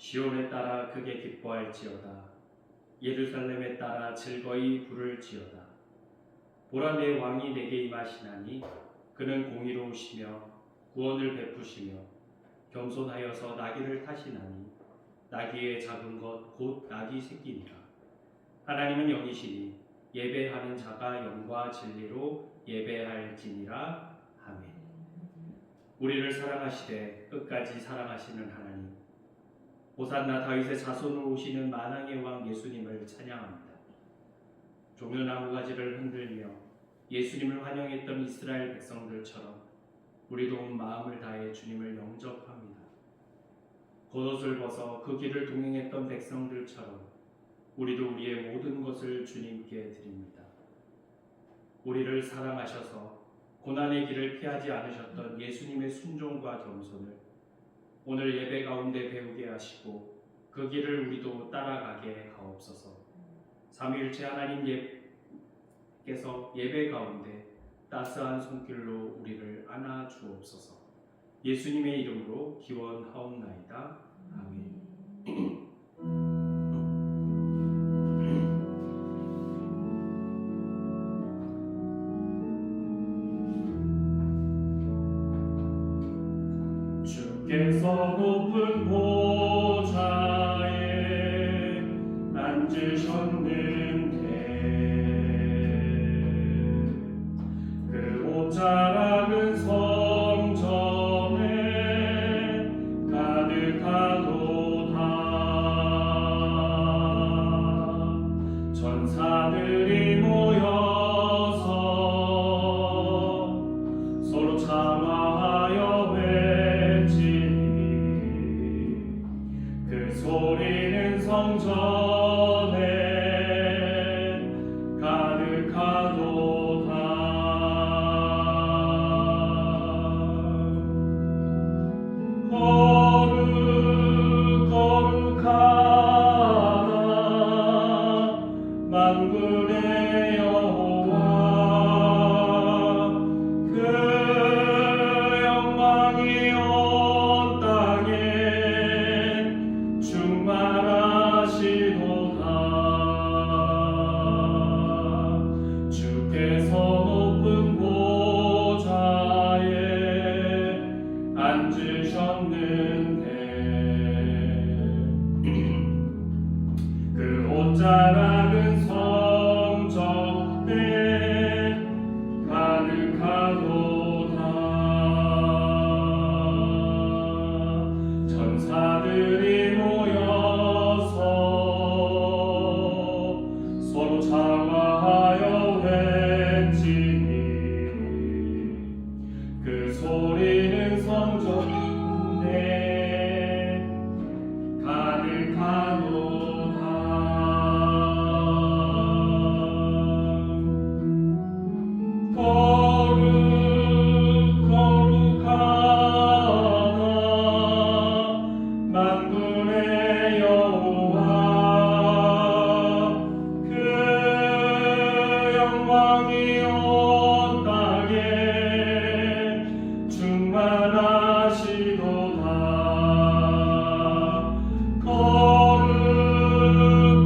시온에 따라 크게 기뻐할지어다. 예루살렘에 따라 즐거이 부를지어다. 보라, 내 왕이 내게 임하시나니 그는 공의로우시며 구원을 베푸시며 겸손하여서 나귀를 타시나니 나귀의 작은 것 곧 나귀 새끼니라. 하나님은 영이시니 예배하는 자가 영과 진리로 예배할지니라. 아멘. 우리를 사랑하시되 끝까지 사랑하시는 하나님, 호산나 다윗의 자손으로 오시는 만왕의 왕 예수님을 찬양합니다. 종려 나무가지를 흔들며 예수님을 환영했던 이스라엘 백성들처럼 우리도 온 마음을 다해 주님을 영접합니다. 겉옷을 벗어 그 길을 동행했던 백성들처럼 우리도 우리의 모든 것을 주님께 드립니다. 우리를 사랑하셔서 고난의 길을 피하지 않으셨던 예수님의 순종과 겸손을 오늘 예배 가운데 배우게 하시고 그 길을 우리도 따라가게 하옵소서. 삼위일체 하나님께서 예배 가운데 따스한 손길로 우리를 안아 주옵소서. 예수님의 이름으로 기원하옵나이다. 아멘. 주께서 높은 보좌에 앉으셨는데 그 옷자락은 성전에 가득하도다. 전사들이 모여서 서로 참아하여 외치니 그 소리는 성전에 가득하도다. 거룩하다 만군의 여호와, 그 영광이 온 땅에 충만하시도다. 주께서 높은 보좌에 앉으셨는데 그 옷자락은 성전에 가득하도다. 전사들이 모여서 서로 참아하여 외치니 그 소리는 성전에 가득하도다. 거룩하다 만군의 여호와, 그 영광이 온 땅에 충만하시도다.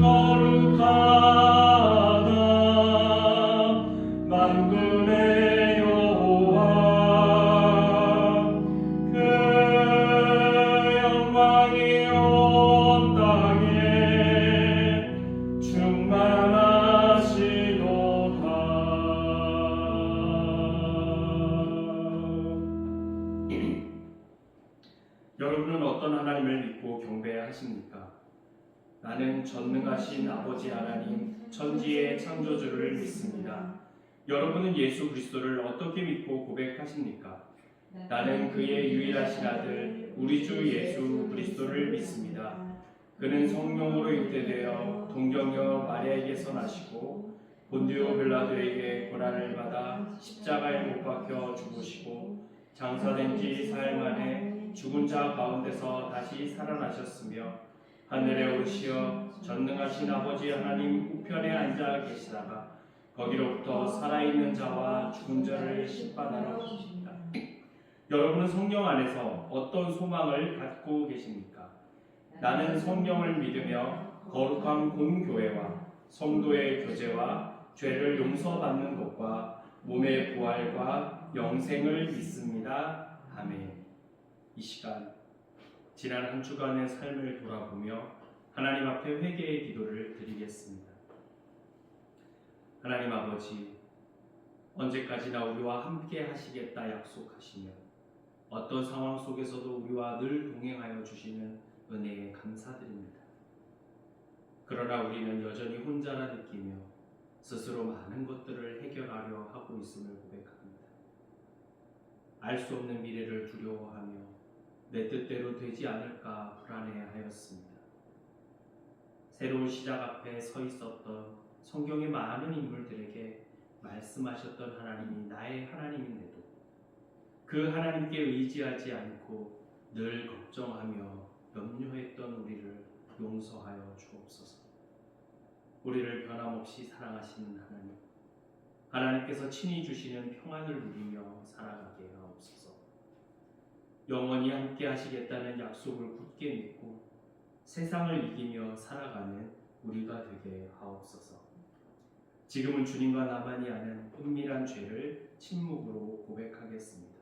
거룩하다 만군의 여호와, 그 영광이 온 땅에 충만하시도다. 여러분은 어떤 하나님을 믿고 경배하십니까? 나는 전능하신 아버지 하나님, 천지의 창조주를 믿습니다. 여러분은 예수 그리스도를 어떻게 믿고 고백하십니까? 나는 그의 유일하신 아들 우리 주 예수 그리스도를 믿습니다. 그는 성령으로 잉태되어 동정녀 마리아에게서 나시고 본디오 빌라도에게 고난을 받아 십자가에 못 박혀 죽으시고 장사된 지 사흘 만에 죽은 자 가운데서 다시 살아나셨으며 하늘에 오르시어 전능하신 아버지 하나님 우편에 앉아 계시다가 거기로부터 살아있는 자와 죽은 자를 심판하러 오십니다. 여러분은 성령 안에서 어떤 소망을 갖고 계십니까? 나는 성령을 믿으며 거룩한 공교회와 성도의 교제와 죄를 용서받는 것과 몸의 부활과 영생을 믿습니다. 아멘. 이 시간 지난 한 주간의 삶을 돌아보며 하나님 앞에 회개의 기도를 드리겠습니다. 하나님 아버지, 언제까지나 우리와 함께 하시겠다 약속하시며 어떤 상황 속에서도 우리와 늘 동행하여 주시는 은혜에 감사드립니다. 그러나 우리는 여전히 혼자라 느끼며 스스로 많은 것들을 해결하려 하고 있음을 고백합니다. 알 수 없는 미래를 두려워하며 내 뜻대로 되지 않을까 불안해하였습니다. 새로운 시작 앞에 서 있었던 성경의 많은 인물들에게 말씀하셨던 하나님이 나의 하나님인데도 그 하나님께 의지하지 않고 늘 걱정하며 염려했던 우리를 용서하여 주옵소서. 우리를 변함없이 사랑하시는 하나님, 하나님께서 친히 주시는 평안을 누리며 살아가게 하옵소서. 영원히 함께 하시겠다는 약속을 굳게 믿고 세상을 이기며 살아가는 우리가 되게 하옵소서. 지금은 주님과 나만이 아는 은밀한 죄를 침묵으로 고백하겠습니다.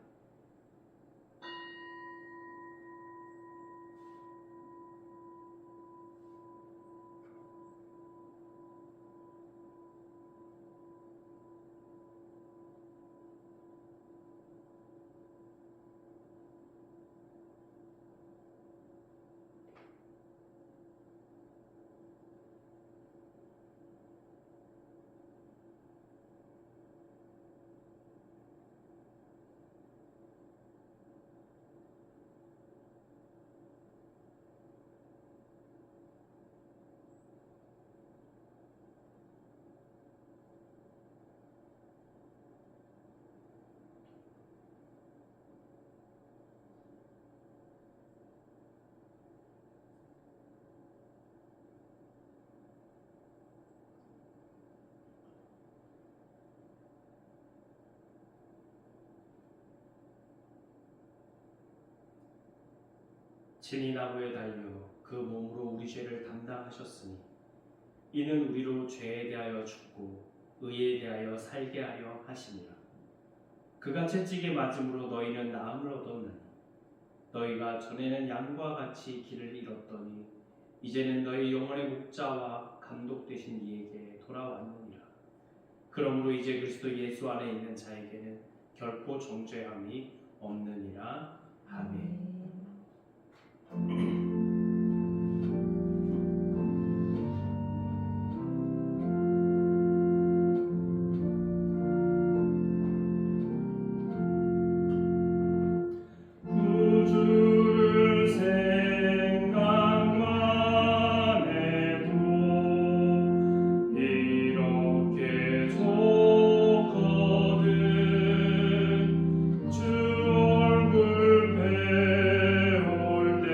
친히 나무에 달려 그 몸으로 우리 죄를 담당하셨으니 이는 우리로 죄에 대하여 죽고 의에 대하여 살게 하려 하심이라. 그가 채찍에 맞음으로 너희는 나음을 얻었나니 너희가 전에는 양과 같이 길을 잃었더니 이제는 너희 영혼의 목자와 감독 되신 이에게 돌아왔느니라. 그러므로 이제 그리스도 예수 안에 있는 자에게는 결코 정죄함이 없느니라. 아멘. 구주를 생각만 해도 이렇게 좋거든. 주 얼굴 배울 때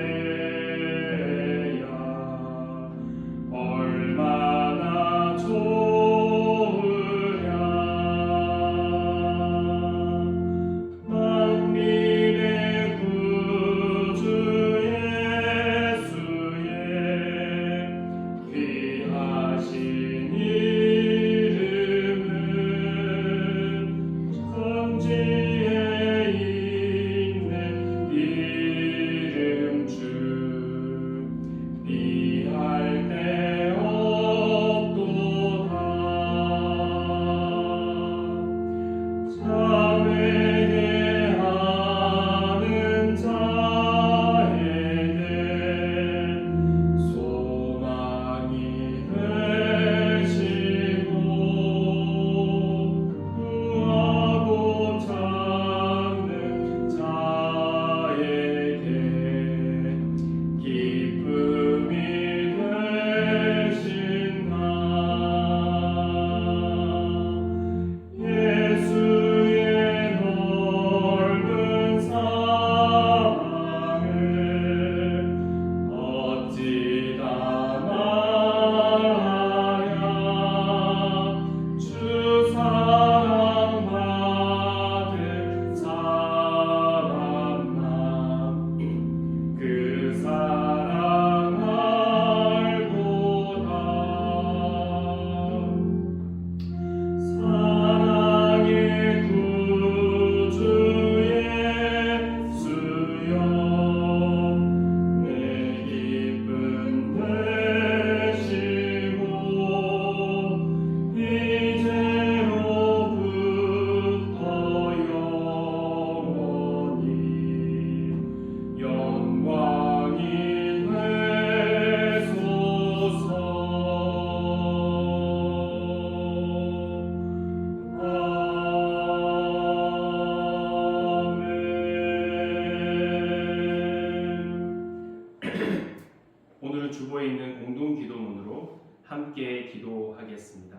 오늘은 주보에 있는 공동 기도문으로 함께 기도하겠습니다.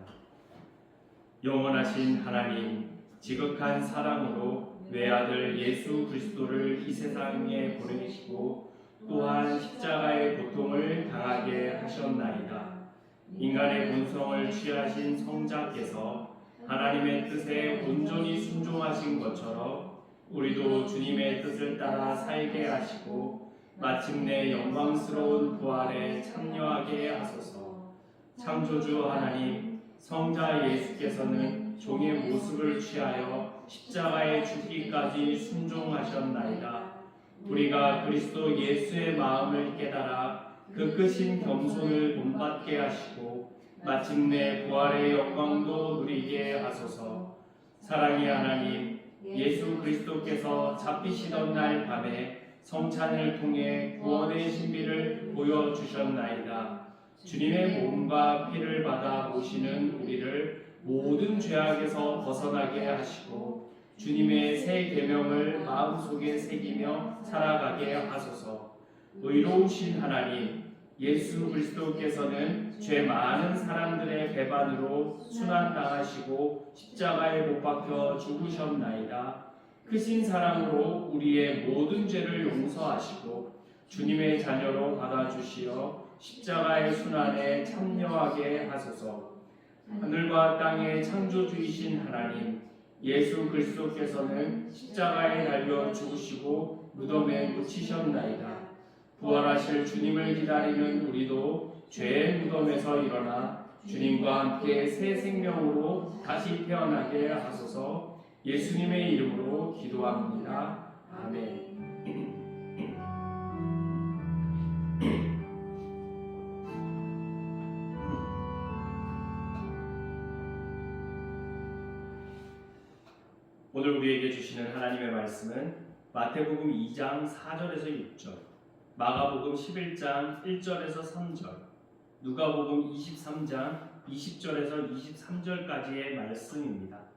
영원하신 하나님, 지극한 사랑으로 외아들 예수 그리스도를 이 세상에 보내시고 또한 십자가의 고통을 당하게 하셨나이다. 인간의 본성을 취하신 성자께서 하나님의 뜻에 온전히 순종하신 것처럼 우리도 주님의 뜻을 따라 살게 하시고 마침내 영광스러운 부활에 참여하게 하소서. 창조주 하나님, 성자 예수께서는 종의 모습을 취하여 십자가에 죽기까지 순종하셨나이다. 우리가 그리스도 예수의 마음을 깨달아 그 크신 겸손을 본받게 하시고 마침내 부활의 영광도 누리게 하소서. 사랑의 하나님, 예수 그리스도께서 잡히시던 날 밤에 성찬을 통해 구원의 신비를 보여주셨나이다. 주님의 몸과 피를 받아 모시는 우리를 모든 죄악에서 벗어나게 하시고 주님의 새 계명을 마음속에 새기며 살아가게 하소서. 의로우신 하나님, 예수 그리스도께서는 죄 많은 사람들의 배반으로 순환당하시고 십자가에 못 박혀 죽으셨나이다. 크신 사랑으로 우리의 모든 죄를 용서하시고 주님의 자녀로 받아주시어 십자가의 순환에 참여하게 하소서. 하늘과 땅의 창조주이신 하나님, 예수 그리스도께서는 십자가에 달려 죽으시고 무덤에 묻히셨나이다. 부활하실 주님을 기다리는 우리도 죄의 무덤에서 일어나 주님과 함께 새 생명으로 다시 태어나게 하소서. 예수님의 이름으로 기도합니다. 아멘. 오늘 우리에게 주시는 하나님의 말씀은 마태복음 2장 4절에서 6절, 마가복음 11장 1절에서 3절, 누가복음 23장 20절에서 23절까지의 말씀입니다.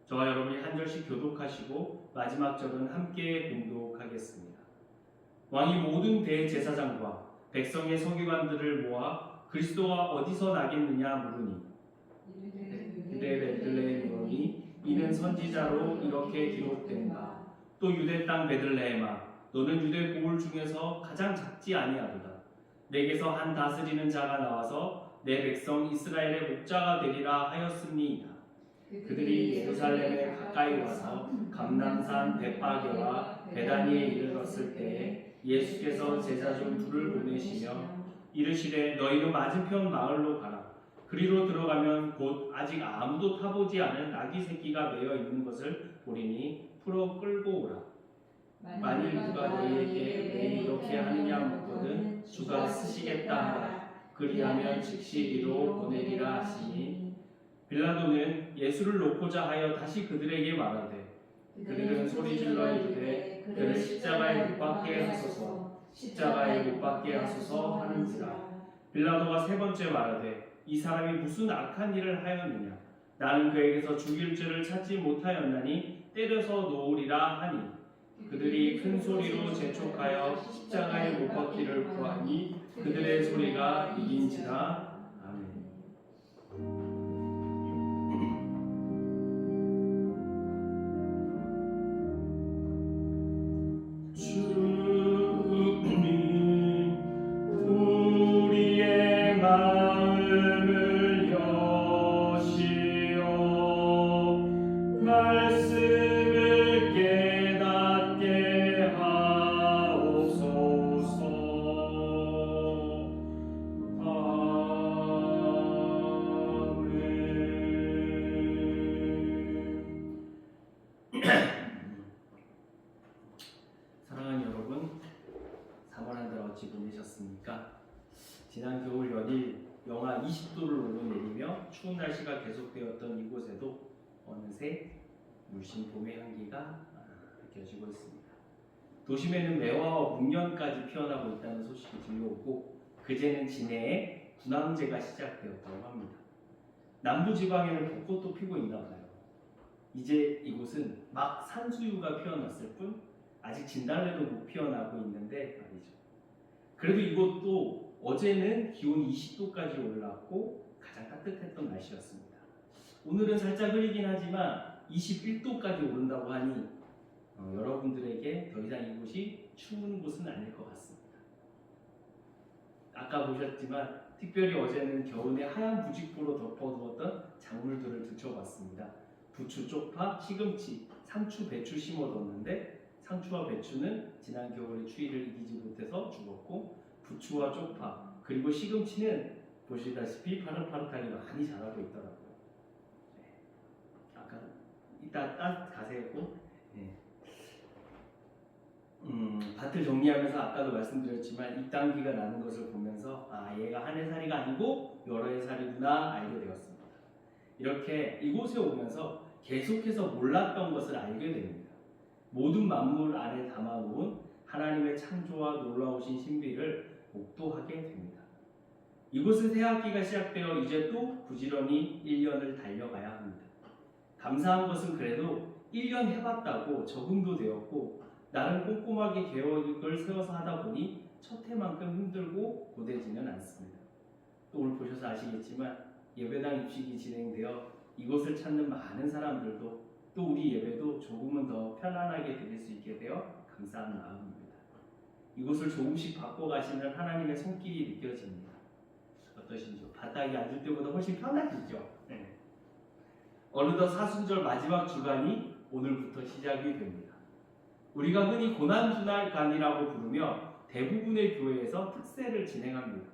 저와 여러분이 한 절씩 교독하시고 마지막 절은 함께 공독하겠습니다. 왕이 모든 대제사장과 백성의 서기관들을 모아 그리스도가 어디서 나겠느냐 물으니 유대 베들레헴이오니 이는 선지자로 이렇게 기록된다. 또 유대 땅 베들레헴아, 너는 유대 고을 중에서 가장 작지 아니하도다. 내게서 한 다스리는 자가 나와서 내 백성 이스라엘의 목자가 되리라 하였음니이다. 그들이 예루살렘에 가까이 와서 감람산 벳파게와 베다니에 이르렀을 때에 예수께서 제자 중 둘을 보내시며 이르시되 너희는 맞은편 마을로 가라. 그리로 들어가면 곧 아직 아무도 타보지 않은 아기 새끼가 매여 있는 것을 보리니 풀어 끌고 오라. 만일 누가 너희에게 왜 이렇게 하느냐 묻거든 주가 쓰시겠다 하라. 그리하면 즉시 이로 보내리라 하시니 빌라도는 예수를 놓고자 하여 다시 그들에게 말하되 그들은 소리질러 이르되 그를 십자가에 못 박게 하소서, 십자가에 못 박게 하소서 하는지라. 빌라도가 세 번째 말하되 이 사람이 무슨 악한 일을 하였느냐. 나는 그에게서 죽일 죄를 찾지 못하였나니 때려서 놓으리라 하니 그들이 큰 소리로 재촉하여 십자가에 못 박기를 구하니 그들의 소리가 이긴지라. 아멘. 사랑하는 여러분, 3월 한 달 어찌 보내셨습니까? 지난 겨울 연일 영하 20도를 오르내리며 추운 날씨가 계속되었던 이곳에도 어느새 물씬 봄의 향기가 느껴지고 있습니다. 도심에는 매화와 목련까지 피어나고 있다는 소식이 들려오고 그제는 진해에 군항제가 시작되었다고 합니다. 남부지방에는 벚꽃도 피고 있나 봐요. 이제 이곳은 막 산수유가 피어났을 뿐 아직 진달래도 못 피어나고 있는데 말이죠. 그래도 이곳도 어제는 기온이 20도까지 올랐고 가장 따뜻했던 날씨였습니다. 오늘은 살짝 흐리긴 하지만 21도까지 오른다고 하니 여러분들에게 더 이상 이곳이 추운 곳은 아닐 것 같습니다. 아까 보셨지만 특별히 어제는 겨우내 하얀 부직포로 덮어두었던 작물들을 들춰봤습니다. 부추, 쪽파, 시금치, 상추, 배추 심어뒀는데 상추와 배추는 지난 겨울의 추위를 이기지 못해서 죽었고 부추와 쪽파 그리고 시금치는 보시다시피 파릇파릇하게 많이 자라고 있더라고요. 아까 이따 가세요. 네. 밭을 정리하면서 아까도 말씀드렸지만 잎당기가 나는 것을 보면서 얘가 한 해살이가 아니고 여러 해살이구나 알게 되었습니다. 이렇게 이곳에 오면서 계속해서 몰랐던 것을 알게 됩니다. 모든 만물 안에 담아놓은 하나님의 창조와 놀라우신 신비를 목도하게 됩니다. 이곳은 새 학기가 시작되어 이제 또 부지런히 1년을 달려가야 합니다. 감사한 것은 그래도 1년 해봤다고 적응도 되었고 나름 꼼꼼하게 계획을 세워서 하다 보니 첫 해만큼 힘들고 고되지는 않습니다. 또 오늘 보셔서 아시겠지만 예배당 입식이 진행되어 이곳을 찾는 많은 사람들도 또 우리 예배도 조금은 더 편안하게 드릴 수 있게 되어 감사한 마음입니다. 이곳을 조금씩 바꿔가시는 하나님의 손길이 느껴집니다. 어떠신지요? 바닥에 앉을 때보다 훨씬 편하시죠? 네. 어느덧 사순절 마지막 주간이 오늘부터 시작이 됩니다. 우리가 흔히 고난주간이라고 부르며 대부분의 교회에서 특세를 진행합니다.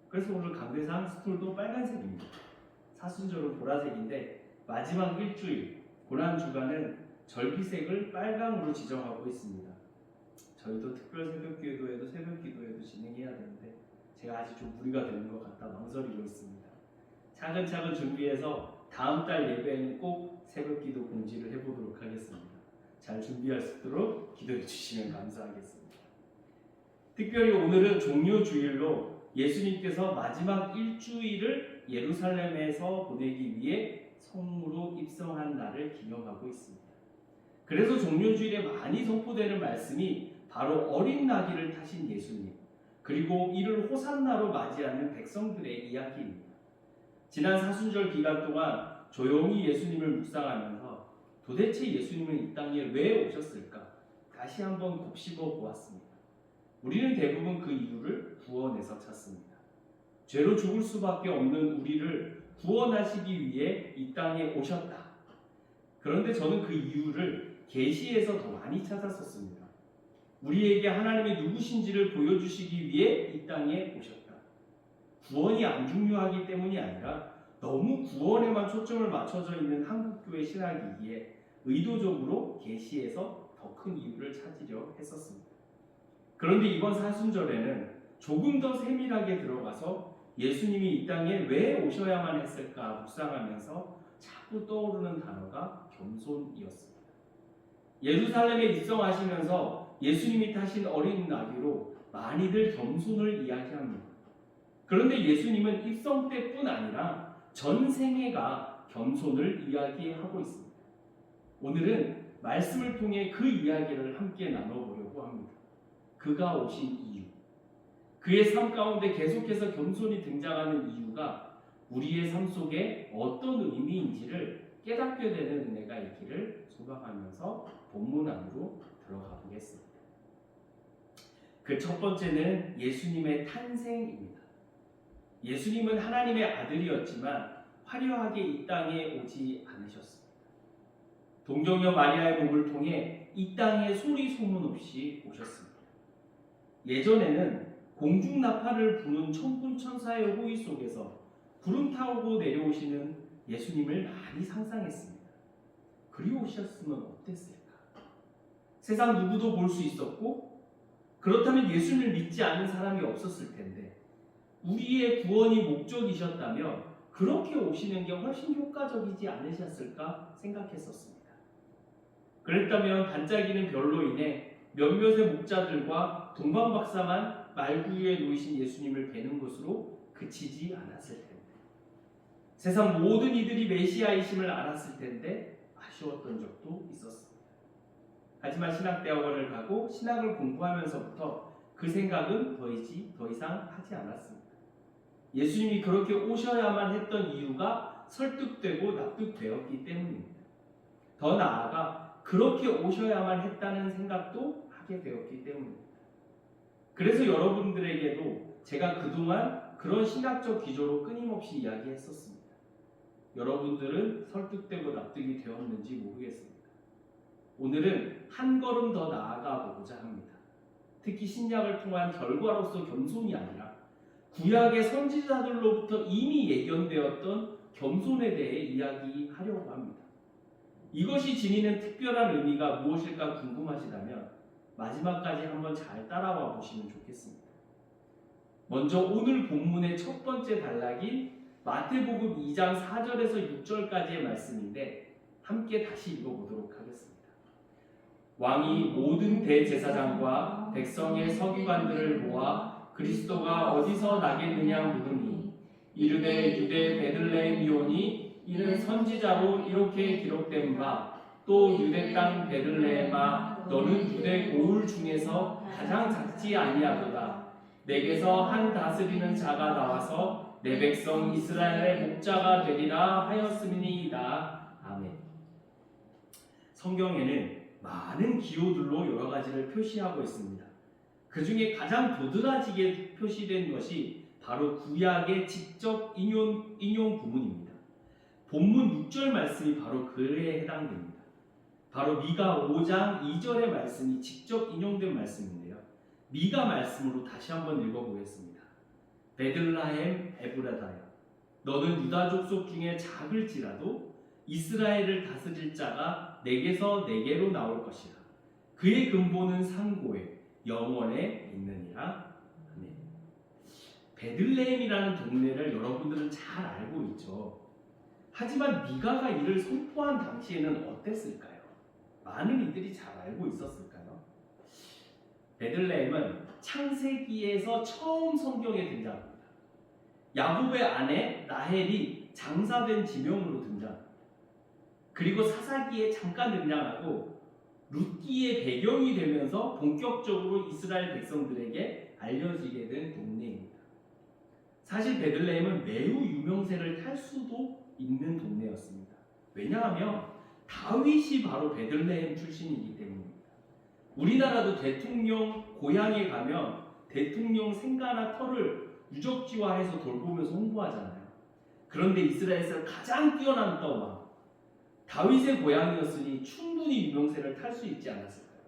그래서 오늘 강대상 스톨도 빨간색입니다. 사순절은 보라색인데 마지막 일주일 고난주간은 절기색을 빨강으로 지정하고 있습니다. 저희도 특별 새벽기도회도 새벽기도회도 진행해야 되는데 제가 아직 좀 무리가 되는 것 같아 망설이고 있습니다. 차근차근 준비해서 다음 달 예배에는 꼭 새벽기도 공지를 해보도록 하겠습니다. 잘 준비할 수 있도록 기도해 주시면 감사하겠습니다. 특별히 오늘은 종료주일로 예수님께서 마지막 일주일을 예루살렘에서 보내기 위해 성으로 입성한 날을 기념하고 있습니다. 그래서 종료주일에 많이 선포되는 말씀이 바로 어린 나귀를 타신 예수님 그리고 이를 호산나로 맞이하는 백성들의 이야기입니다. 지난 사순절 기간 동안 조용히 예수님을 묵상하면서 도대체 예수님은 이 땅에 왜 오셨을까? 다시 한번 곱씹어 보았습니다. 우리는 대부분 그 이유를 구원에서 찾습니다. 죄로 죽을 수밖에 없는 우리를 구원하시기 위해 이 땅에 오셨다. 그런데 저는 그 이유를 계시에서 더 많이 찾았었습니다. 우리에게 하나님이 누구신지를 보여주시기 위해 이 땅에 오셨다. 구원이 안 중요하기 때문이 아니라 너무 구원에만 초점을 맞춰져 있는 한국교회 신학이기에 의도적으로 계시에서 더 큰 이유를 찾으려 했었습니다. 그런데 이번 사순절에는 조금 더 세밀하게 들어가서 예수님이 이 땅에 왜 오셔야만 했을까 묵상하면서 자꾸 떠오르는 단어가 겸손이었습니다. 예루살렘에 입성하시면서 예수님이 타신 어린 나귀로 많이들 겸손을 이야기합니다. 그런데 예수님은 입성 때뿐 아니라 전생애가 겸손을 이야기하고 있습니다. 오늘은 말씀을 통해 그 이야기를 함께 나눠보려고 합니다. 그가 오신 이유, 그의 삶 가운데 계속해서 겸손이 등장하는 이유가 우리의 삶 속에 어떤 의미인지를 깨닫게 되는 은혜가 있기를 소망하면서 본문 안으로 들어가 보겠습니다. 그 첫 번째는 예수님의 탄생입니다. 예수님은 하나님의 아들이었지만 화려하게 이 땅에 오지 않으셨습니다. 동정녀 마리아의 몸을 통해 이 땅에 소리 소문 없이 오셨습니다. 예전에는 공중나팔을 부는 천군천사의 호의 속에서 구름 타고 내려오시는 예수님을 많이 상상했습니다. 그리우셨으면 어땠을까? 세상 누구도 볼 수 있었고 그렇다면 예수님을 믿지 않는 사람이 없었을 텐데 우리의 구원이 목적이셨다면 그렇게 오시는 게 훨씬 효과적이지 않으셨을까 생각했었습니다. 그랬다면 반짝이는 별로 인해 몇몇의 목자들과 동방박사만 말구 위에 놓이신 예수님을 뵈는 것으로 그치지 않았을 텐데 세상 모든 이들이 메시아이심을 알았을 텐데 아쉬웠던 적도 있었습니다. 하지만 신학대학원을 가고 신학을 공부하면서부터 그 생각은 더 이상 하지 않았습니다. 예수님이 그렇게 오셔야만 했던 이유가 설득되고 납득되었기 때문입니다. 더 나아가 그렇게 오셔야만 했다는 생각도 하게 되었기 때문입니다. 그래서 여러분들에게도 제가 그동안 그런 신학적 기조로 끊임없이 이야기했었습니다. 여러분들은 설득되고 납득이 되었는지 모르겠습니다. 오늘은 한 걸음 더 나아가 보고자 합니다. 특히 신약을 통한 결과로서 겸손이 아니라 구약의 선지자들로부터 이미 예견되었던 겸손에 대해 이야기하려고 합니다. 이것이 지니는 특별한 의미가 무엇일까 궁금하시다면 마지막까지 한번 잘 따라와 보시면 좋겠습니다. 먼저 오늘 본문의 첫 번째 단락인 마태복음 2장 4절에서 6절까지의 말씀인데 함께 다시 읽어보도록 하겠습니다. 왕이 모든 대제사장과 백성의 서기관들을 모아 그리스도가 어디서 나겠느냐 물으니 이르되 유대 베들레헴이오니 이는 선지자로 이렇게 기록된 바 또 유대 땅 베들레헴아 너는 유대 고을 중에서 가장 작지 아니하도다. 내게서 한 다스리는 자가 나와서 내 백성 이스라엘의 목자가 되리라 하였음이니이다. 아멘. 성경에는 많은 기호들로 여러 가지를 표시하고 있습니다. 그 중에 가장 도드라지게 표시된 것이 바로 구약의 직접 인용 부분입니다. 본문 6절 말씀이 바로 그에 해당됩니다. 바로 미가 5장 2절의 말씀이 직접 인용된 말씀인데요. 미가 말씀으로 다시 한번 읽어보겠습니다. 베들레헴 에브라다야 너는 유다 족속 중에 작을지라도 이스라엘을 다스릴 자가 내게서 내게로 나올 것이라. 그의 근본은 상고에 영원에 있느니라. 아멘. 베들레헴이라는 동네를 여러분들은 잘 알고 있죠. 하지만 미가가 이를 선포한 당시에는 어땠을까요? 많은 이들이 잘 알고 있었을까요? 베들레헴은 창세기에서 처음 성경에 등장합니다. 야곱의 아내 라헬이 장사된 지명으로 등장합니다. 그리고 사사기에 잠깐 등장하고 룻기의 배경이 되면서 본격적으로 이스라엘 백성들에게 알려지게 된 동네입니다. 사실 베들레헴은 매우 유명세를 탈 수도 있는 동네였습니다. 왜냐하면 다윗이 바로 베들레헴 출신이기 때문입니다. 우리나라도 대통령 고향에 가면 대통령 생가나 터를 유적지화해서 돌보면서 홍보하잖아요. 그런데 이스라엘에서 가장 뛰어난 떠와 다윗의 고향이었으니 충분히 유명세를 탈 수 있지 않았을까요?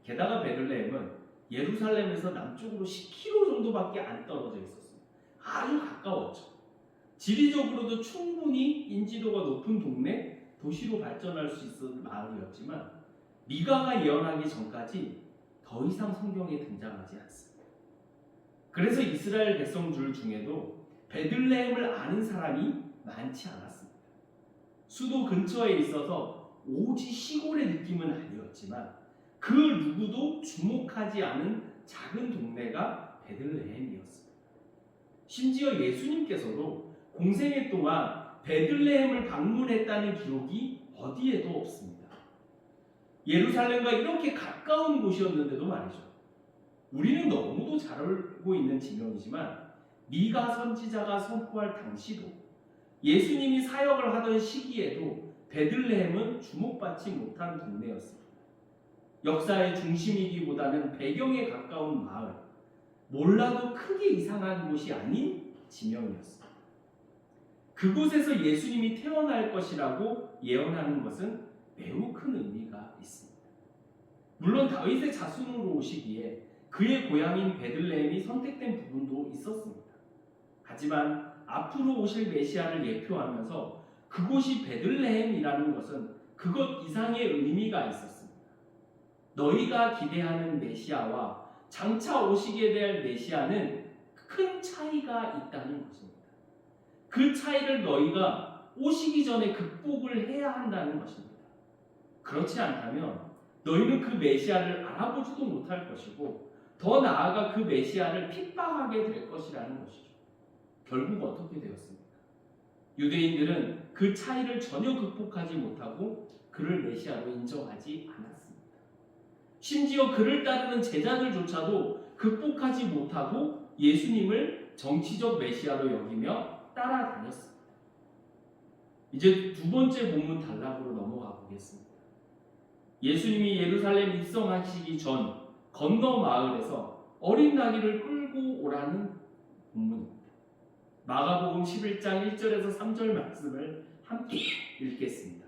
게다가 베들레헴은 예루살렘에서 남쪽으로 10km 정도밖에 안 떨어져 있었습니다. 아주 가까웠죠. 지리적으로도 충분히 인지도가 높은 동네, 도시로 발전할 수 있었던 마을이었지만 미가가 예언하기 전까지 더 이상 성경에 등장하지 않습니다. 그래서 이스라엘 백성들 중에도 베들레헴을 아는 사람이 많지 않았습니다. 수도 근처에 있어서 오지 시골의 느낌은 아니었지만 그 누구도 주목하지 않은 작은 동네가 베들레헴이었습니다. 심지어 예수님께서도 공생애 동안 베들레헴을 방문했다는 기록이 어디에도 없습니다. 예루살렘과 이렇게 가까운 곳이었는데도 말이죠. 우리는 너무도 잘 알고 있는 지명이지만 미가 선지자가 선포할 당시도 예수님이 사역을 하던 시기에도 베들레헴은 주목받지 못한 동네였습니다. 역사의 중심이기보다는 배경에 가까운 마을, 몰라도 크게 이상한 곳이 아닌 지명이었습니다. 그곳에서 예수님이 태어날 것이라고 예언하는 것은 매우 큰 의미가 있습니다. 물론 다윗의 자손으로 오시기에 그의 고향인 베들레헴이 선택된 부분도 있었습니다. 하지만 앞으로 오실 메시아를 예표하면서 그곳이 베들레헴이라는 것은 그것 이상의 의미가 있었습니다. 너희가 기대하는 메시아와 장차 오시게 될 메시아는 큰 차이가 있다는 것입니다. 그 차이를 너희가 오시기 전에 극복을 해야 한다는 것입니다. 그렇지 않다면 너희는 그 메시아를 알아보지도 못할 것이고 더 나아가 그 메시아를 핍박하게 될 것이라는 것이죠. 결국 어떻게 되었습니까? 유대인들은 그 차이를 전혀 극복하지 못하고 그를 메시아로 인정하지 않았습니다. 심지어 그를 따르는 제자들조차도 극복하지 못하고 예수님을 정치적 메시아로 여기며 따라다녔습니다. 이제 두 번째 본문 단락으로 넘어가 보겠습니다. 예수님이 예루살렘 입성하시기 전 건너 마을에서 어린 나귀를 끌고 오라는 본문입니다. 마가복음 11장 1절에서 3절 말씀을 함께 읽겠습니다.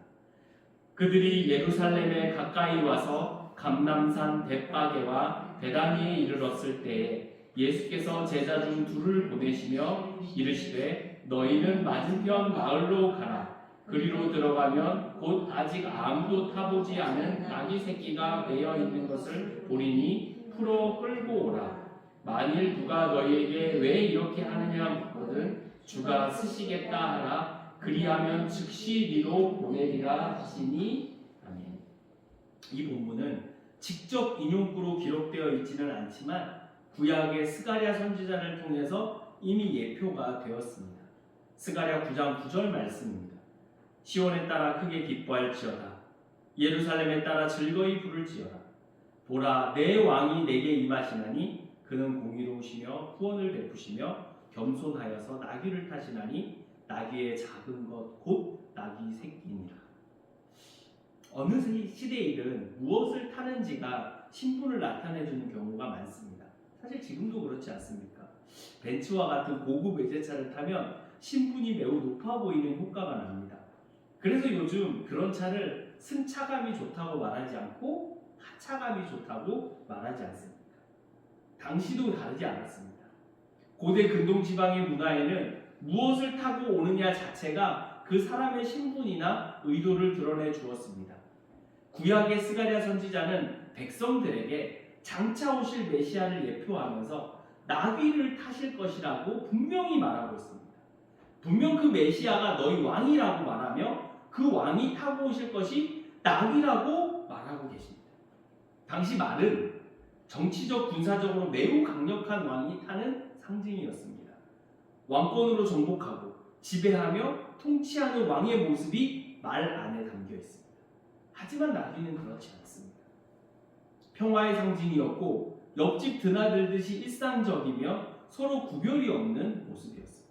그들이 예루살렘에 가까이 와서 감람산 벳바게와 베다니에 이르렀을 때에 예수께서 제자 중 둘을 보내시며 이르시되 너희는 맞은편 마을로 가라. 그리로 들어가면 곧 아직 아무도 타보지 않은 나귀 새끼가 매여 있는 것을 보리니 풀어 끌고 오라. 만일 누가 너희에게 왜 이렇게 하느냐 묻거든 주가 쓰시겠다 하라. 그리하면 즉시 니로 보내리라 하시니. 아멘. 이 본문은 직접 인용구로 기록되어 있지는 않지만 구약의 스가랴 선지자를 통해서 이미 예표가 되었습니다. 스가랴 9장 9절 말씀입니다. 시온에 따라 크게 기뻐할지어다. 예루살렘에 따라 즐거이 부를지어다. 보라, 내 왕이 내게 임하시나니 그는 공의로우시며 후원을 베푸시며 겸손하여서 나귀를 타시나니 나귀의 작은 것 곧 나귀 새끼니라. 어느 시대이든 무엇을 타는지가 신분을 나타내주는 경우가 많습니다. 사실 지금도 그렇지 않습니까? 벤츠와 같은 고급 외제차를 타면 신분이 매우 높아 보이는 효과가 납니다. 그래서 요즘 그런 차를 승차감이 좋다고 말하지 않고 하차감이 좋다고 말하지 않습니다. 당시도 다르지 않았습니다. 고대 근동지방의 문화에는 무엇을 타고 오느냐 자체가 그 사람의 신분이나 의도를 드러내 주었습니다. 구약의 스가랴 선지자는 백성들에게 장차 오실 메시아를 예표하면서 나귀를 타실 것이라고 분명히 말하고 있습니다. 분명 그 메시아가 너희 왕이라고 말하며 그 왕이 타고 오실 것이 나귀라고 말하고 계십니다. 당시 말은 정치적 군사적으로 매우 강력한 왕이 타는 상징이었습니다. 왕권으로 정복하고 지배하며 통치하는 왕의 모습이 말 안에 담겨 있습니다. 하지만 나귀는 그렇지 않습니다. 평화의 상징이었고 옆집 드나들듯이 일상적이며 서로 구별이 없는 모습이었습니다.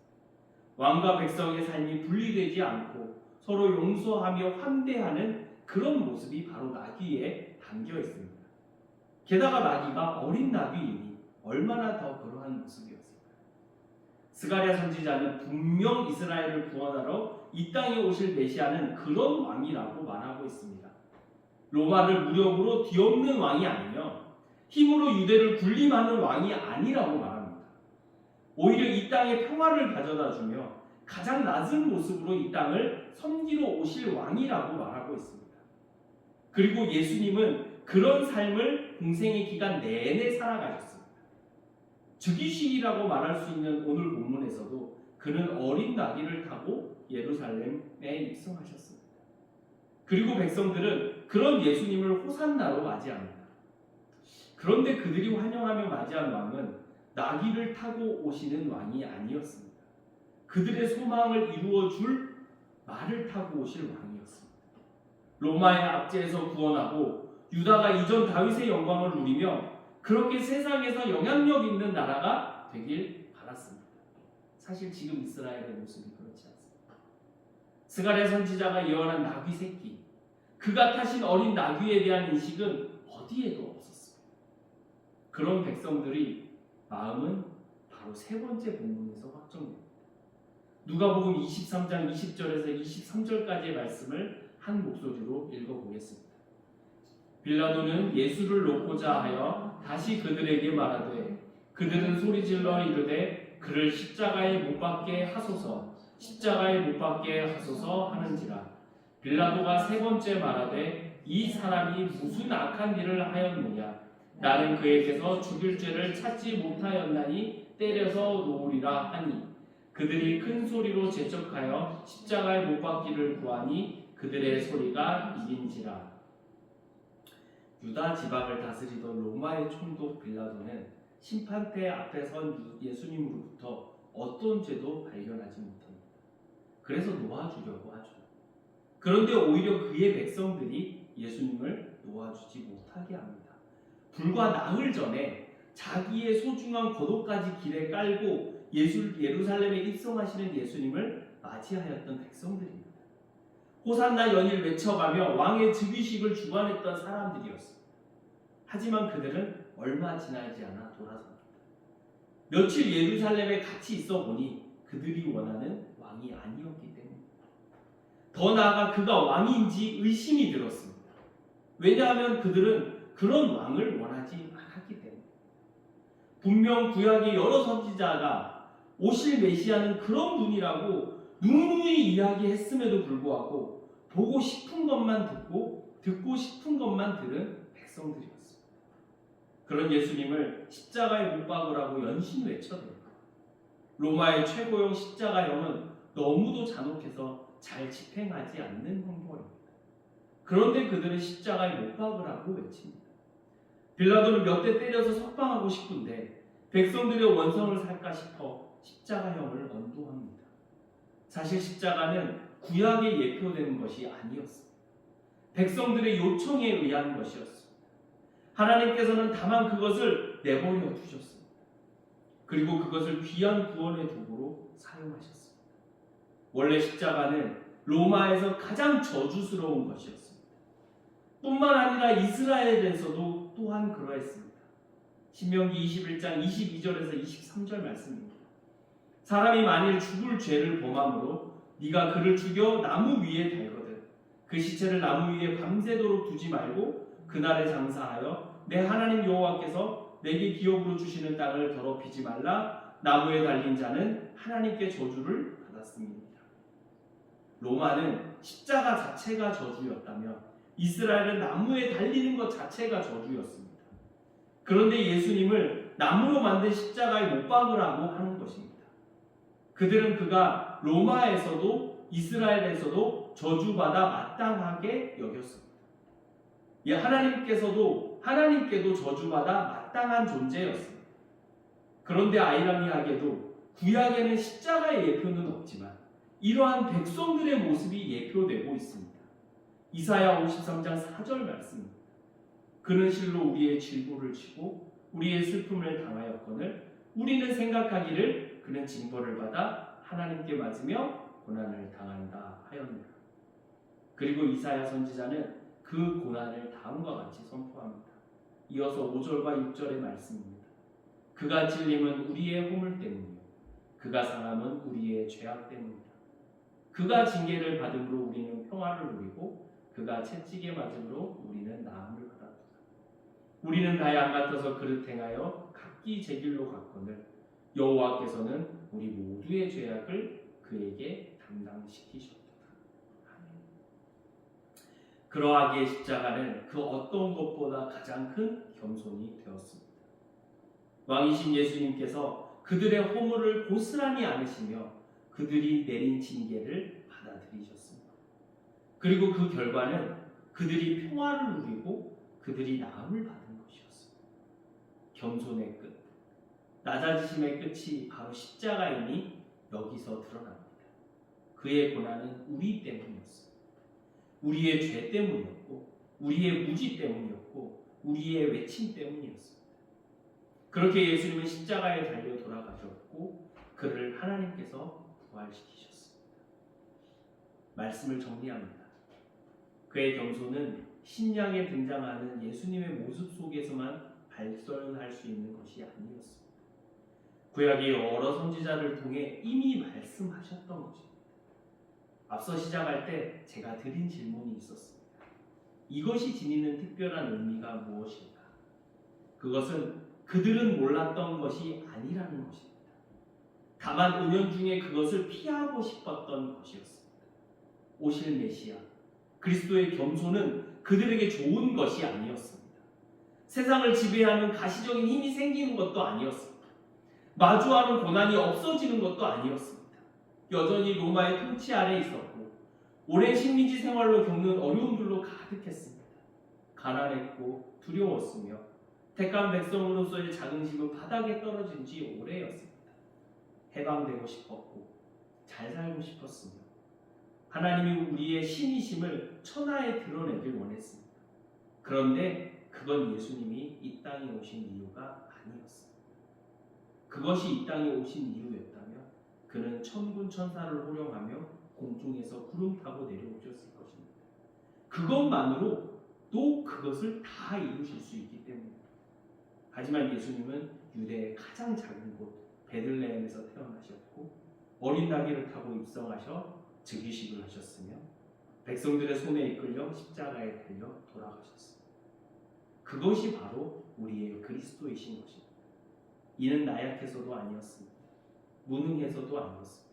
왕과 백성의 삶이 분리되지 않고 서로 용서하며 환대하는 그런 모습이 바로 나귀에 담겨 있습니다. 게다가 나귀가 어린 나귀이니 얼마나 더 그러한 모습이었을까요? 스가랴 선지자는 분명 이스라엘을 구원하러 이 땅에 오실 메시아는 그런 왕이라고 말하고 있습니다. 로마를 무력으로 뒤엎는 왕이 아니며 힘으로 유대를 군림하는 왕이 아니라고 말합니다. 오히려 이 땅에 평화를 가져다주며 가장 낮은 모습으로 이 땅을 섬기러 오실 왕이라고 말하고 있습니다. 그리고 예수님은 그런 삶을 공생의 기간 내내 살아가셨습니다. 즉위식이라고 말할 수 있는 오늘 본문에서도 그는 어린 나귀를 타고 예루살렘에 입성하셨습니다. 그리고 백성들은 그런 예수님을 호산나로 맞이합니다. 그런데 그들이 환영하며 맞이한 왕은 나귀를 타고 오시는 왕이 아니었습니다. 그들의 소망을 이루어 줄 말을 타고 오실 왕이었습니다. 로마의 압제에서 구원하고 유다가 이전 다윗의 영광을 누리며 그렇게 세상에서 영향력 있는 나라가 되길 바랐습니다. 사실 지금 이스라엘의 모습이 그렇지 않습니다. 스가랴 선지자가 예언한 나귀 새끼, 그가 타신 어린 나귀에 대한 인식은 어디에도 없었습니다. 그런 백성들이 마음은 바로 세 번째 본문에서 확정됩니다. 누가복음 23장 20절에서 23절까지의 말씀을 한 목소리로 읽어보겠습니다. 빌라도는 예수를 놓고자 하여 다시 그들에게 말하되 그들은 소리질러 이르되 그를 십자가에 못 박게 하소서 십자가에 못 박게 하소서 하는지라. 빌라도가 세 번째 말하되 이 사람이 무슨 악한 일을 하였느냐. 나는 그에게서 죽일 죄를 찾지 못하였나니 때려서 놓으리라 하니 그들이 큰 소리로 재촉하여 십자가에 못 박기를 구하니 그들의 소리가 이긴지라. 유다 지방을 다스리던 로마의 총독 빌라도는 심판대 앞에 선 예수님으로부터 어떤 죄도 발견하지 못합니다. 그래서 놓아주려고 하죠. 그런데 오히려 그의 백성들이 예수님을 놓아주지 못하게 합니다. 불과 나흘 전에 자기의 소중한 겉옷까지 길에 깔고 예루살렘에 입성하시는 예수님을 맞이하였던 백성들입니다. 호산나 연일 외쳐가며 왕의 즉위식을 주관했던 사람들이었습니다. 하지만 그들은 얼마 지나지 않아 돌아섭니다. 며칠 예루살렘에 같이 있어 보니 그들이 원하는 왕이 아니었기 때문입니다. 더 나아가 그가 왕인지 의심이 들었습니다. 왜냐하면 그들은 그런 왕을 원하지 않았기 때문입니다. 분명 구약의 여러 선지자가 오실 메시아는 그런 분이라고 누누이 이야기했음에도 불구하고 보고 싶은 것만 듣고 싶은 것만 들은 백성들이었습니다. 그런 예수님을 십자가에 못 박으라고 연신 외쳐댑니다. 로마의 최고형 십자가형은 너무도 잔혹해서 잘 집행하지 않는 형벌입니다. 그런데 그들은 십자가에 못 박으라고 외칩니다. 빌라도는 몇 대 때려서 석방하고 싶은데 백성들의 원성을 살까 싶어 십자가형을 언도합니다. 사실 십자가는 구약에 예표되는 것이 아니었습니다. 백성들의 요청에 의한 것이었습니다. 하나님께서는 다만 그것을 내버려 두셨습니다. 그리고 그것을 귀한 구원의 도구로 사용하셨습니다. 원래 십자가는 로마에서 가장 저주스러운 것이었습니다. 뿐만 아니라 이스라엘에서도 또한 그러했습니다. 신명기 21장 22절에서 23절 말씀입니다. 사람이 만일 죽을 죄를 범함으로 네가 그를 죽여 나무 위에 달거든 그 시체를 나무 위에 밤새도록 두지 말고 그날에 장사하여 내 하나님 여호와께서 내게 기업으로 주시는 땅을 더럽히지 말라. 나무에 달린 자는 하나님께 저주를 받았습니다. 로마는 십자가 자체가 저주였다며 이스라엘은 나무에 달리는 것 자체가 저주였습니다. 그런데 예수님을 나무로 만든 십자가에 못 박으라고 하는 것입니다. 그들은 그가 로마에서도 이스라엘에서도 저주받아 마땅하게 여겼습니다. 하나님께도 저주받아 마땅한 존재였습니다. 그런데 아이러니하게도 구약에는 십자가의 예표는 없지만 이러한 백성들의 모습이 예표되고 있습니다. 이사야 53장 4절 말씀입니다. 그는 실로 우리의 질고를 지고 우리의 슬픔을 당하였거늘 우리는 생각하기를 그는 징벌을 받아 하나님께 맞으며 고난을 당한다 하였느라. 그리고 이사야 선지자는 그 고난을 다음과 같이 선포합니다. 이어서 5절과 6절의 말씀입니다. 그가 찔림은 우리의 허물 때문이요 그가 상함은 우리의 죄악 때문이다. 그가 징계를 받음으로 우리는 평화를 누리고 그가 채찍에 맞음으로 우리는 나음을 받았다. 우리는 다 양 같아서 그릇 행하여 각기 제 길로 갔거늘 여호와께서는 우리 모두의 죄악을 그에게 담당시키셨다. 그러하기에 십자가는 그 어떤 것보다 가장 큰 겸손이 되었습니다. 왕이신 예수님께서 그들의 허물을 고스란히 안으시며 그들이 내린 징계를 받아들이셨습니다. 그리고 그 결과는 그들이 평화를 누리고 그들이 나음을 받은 것이었습니다. 겸손의 끝, 낮아지심의 끝이 바로 십자가이니 여기서 드러납니다. 그의 고난은 우리 때문이었습니다. 우리의 죄 때문이었고 우리의 무지 때문이었고 우리의 외침 때문이었습니다. 그렇게 예수님은 십자가에 달려 돌아가셨고 그를 하나님께서 부활시키셨습니다. 말씀을 정리합니다. 그의 겸손은 신약에 등장하는 예수님의 모습 속에서만 발견할 수 있는 것이 아니었습니다. 구약의 여러 선지자를 통해 이미 말씀하셨던 것입니다. 앞서 시작할 때 제가 드린 질문이 있었습니다. 이것이 지니는 특별한 의미가 무엇일까? 그것은 그들은 몰랐던 것이 아니라는 것입니다. 다만 은연중에 그것을 피하고 싶었던 것이었습니다. 오실 메시아, 그리스도의 겸손은 그들에게 좋은 것이 아니었습니다. 세상을 지배하는 가시적인 힘이 생기는 것도 아니었습니다. 마주하는 고난이 없어지는 것도 아니었습니다. 여전히 로마의 통치 아래 있었고 오랜 식민지 생활로 겪는 어려움들로 가득했습니다. 가난했고 두려웠으며 택한 백성으로서의 자긍심은 바닥에 떨어진 지 오래였습니다. 해방되고 싶었고 잘 살고 싶었으며 하나님이 우리의 신이심을 천하에 드러내길 원했습니다. 그런데 그건 예수님이 이 땅에 오신 이유가 아니었습니다. 그것이 이 땅에 오신 이유였다면 그는 천군 천사를 호령하며 공중에서 구름 타고 내려오셨을 것입니다. 그것만으로 또 그것을 다 이루실 수 있기 때문입니다. 하지만 예수님은 유대의 가장 작은 곳 베들레헴에서 태어나셨고 어린 나귀를 타고 입성하셔 즉위식을 하셨으며 백성들의 손에 이끌려 십자가에 달려 돌아가셨습니다. 그것이 바로 우리의 그리스도이신 것입니다. 이는 나약해서도 아니었습니다. 무능해서도 아니었습니다.